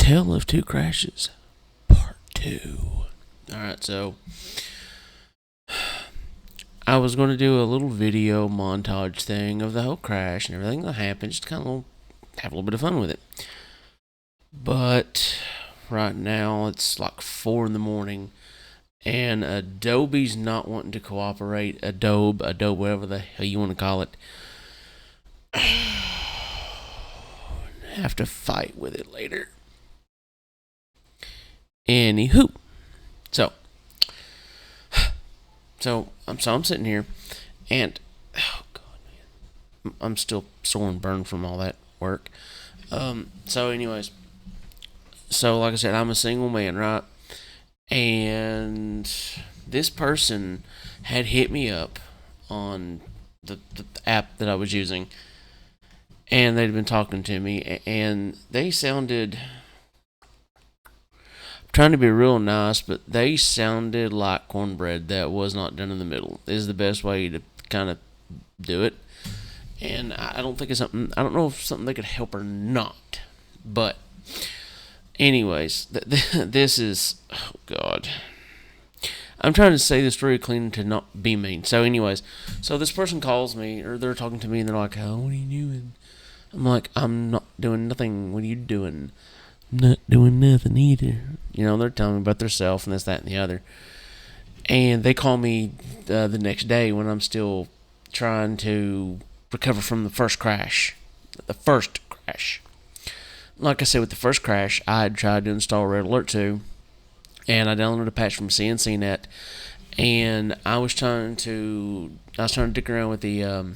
Tale of Two Crashes, Part 2. Alright, so I was going to do a little video montage thing of the whole crash and everything that happened, just kind of have a little bit of fun with it. But right now it's like 4 in the morning, and Adobe's not wanting to cooperate. Adobe, whatever the hell you want to call it. Have to fight with it later. Anywho, so I'm sitting here, and oh god, man, I'm still sore and burned from all that work. So anyways, so like I said, I'm a single man, right? And this person had hit me up on the app that I was using, and they'd been talking to me, and they sounded, trying to be real nice, but they sounded like cornbread that was not done in the middle. Is the best way to kind of do it. And I don't think it's something, I don't know if it's something that could help or not. But anyways, this is, oh god, I'm trying to say this very clean to not be mean. So anyways, so this person calls me, or they're talking to me, and they're like, oh, what are you doing? I'm like, I'm not doing nothing. What are you doing? I'm not doing nothing either. You know, they're telling me about themselves and this, that, and the other. And they call me the next day when I'm still trying to recover from the first crash. Like I said, with the first crash, I had tried to install Red Alert 2, and I downloaded a patch from CNCNet, and I was trying to dick around with the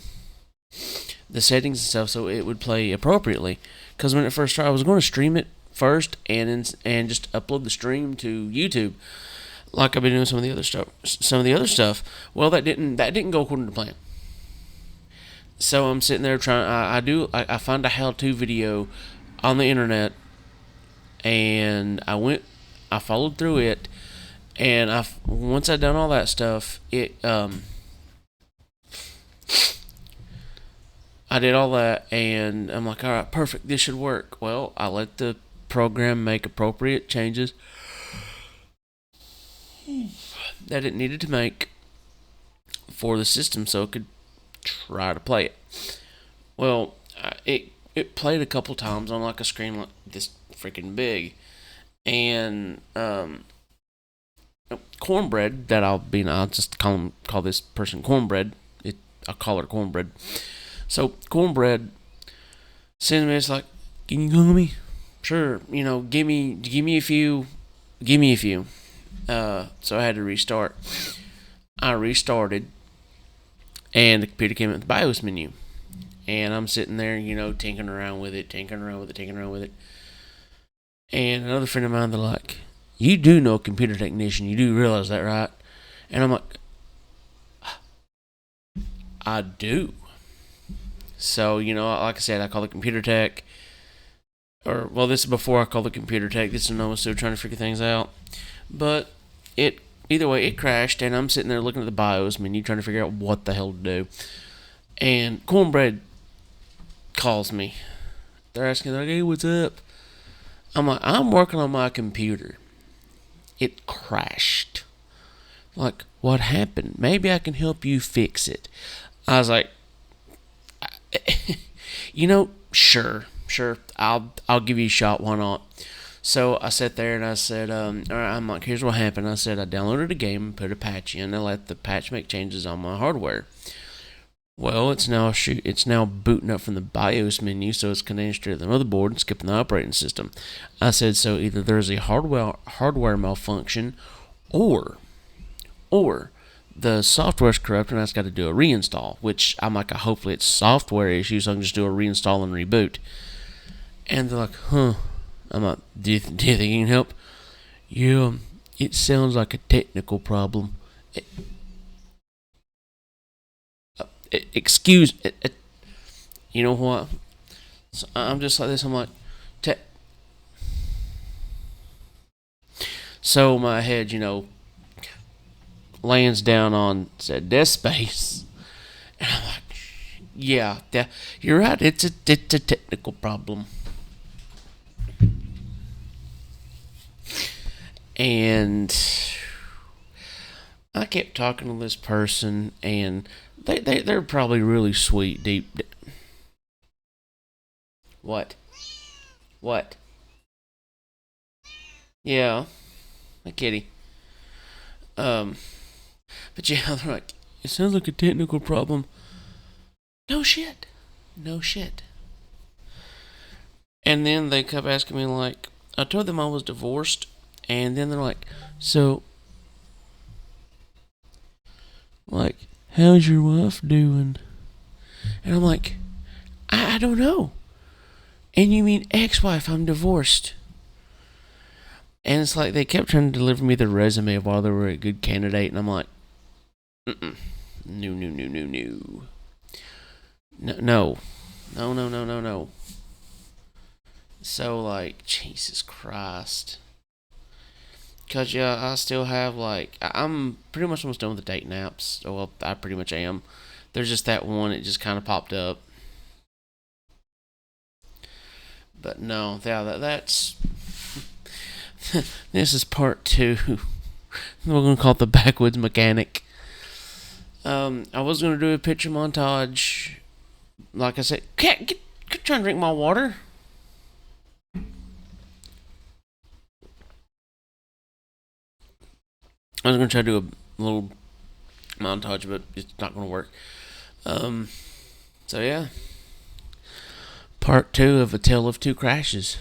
settings and stuff so it would play appropriately. Because when it first started, I was going to stream it first and just upload the stream to YouTube, like I've been doing some of the other stuff. Well, that didn't go according to plan. So I'm sitting there trying. I find a how-to video on the internet, and I followed through it, and once I done all that stuff, I did all that, and I'm like, all right, perfect, this should work. Well, I let the program make appropriate changes that it needed to make for the system so it could try to play it. Well, it played a couple times on like a screen like this freaking big, and cornbread that I'll just call this person cornbread. I'll call her cornbread. So cornbread sends me, it's like, can you call me? Sure, you know, give me a few. So I had to restart. I restarted, and the computer came up with the BIOS menu, and I'm sitting there, you know, tinkering around with it, and another friend of mine, they're like, you do know a computer technician, you do realize that, right? And I'm like, I do. So, you know, like I said, I call the computer tech. This is before I called the computer tech. This is when I was still trying to figure things out. But either way, it crashed, and I'm sitting there looking at the BIOS menu, trying to figure out what the hell to do. And cornbread calls me. They're asking, like, hey, what's up? I'm like, I'm working on my computer. It crashed. Like, what happened? Maybe I can help you fix it. I was like, you know, sure, I'll give you a shot, why not? So I sat there and I said, all right, I'm like, here's what happened. I said, I downloaded a game and put a patch in and let the patch make changes on my hardware. Well, it's now booting up from the BIOS menu, so it's connecting straight to the motherboard and skipping the operating system. I said, so either there's a hardware malfunction, or the software's corrupt, and I just got to do a reinstall, which I'm like, hopefully it's software issue, so I can just do a reinstall and reboot. And they're like, huh. I'm like, do you think you can help? Yeah, it sounds like a technical problem. Excuse, you know what? So I'm just like this, I'm like, so my head, you know, lands down on said desk space, and I'm like, yeah, you're right. It's a technical problem. And I kept talking to this person, and they're probably really sweet, deep. What? What? Yeah, a kitty. Um, but yeah, they're like, it sounds like a technical problem. No shit. No shit. And then they kept asking me, like, I told them I was divorced, and then they're so, like, how's your wife doing? And I'm like, I don't know. And you mean ex-wife? I'm divorced. And it's like they kept trying to deliver me the resume of why they were a good candidate, and I'm like, mm-mm. No, no, no, no, no. No, no. No, no, no, no, no. So, like, Jesus Christ. Because, yeah, I still have, like, I'm pretty much almost done with the dating apps. Well, I pretty much am. There's just that one, it just kind of popped up. But no, yeah, that's. This is part two. We're going to call it the Backwoods Mechanic. I was going to do a picture montage. Like I said, cat, get trying to drink my water. I was going to try to do a little montage, but it's not going to work. So yeah. Part two of A Tale of Two Crashes.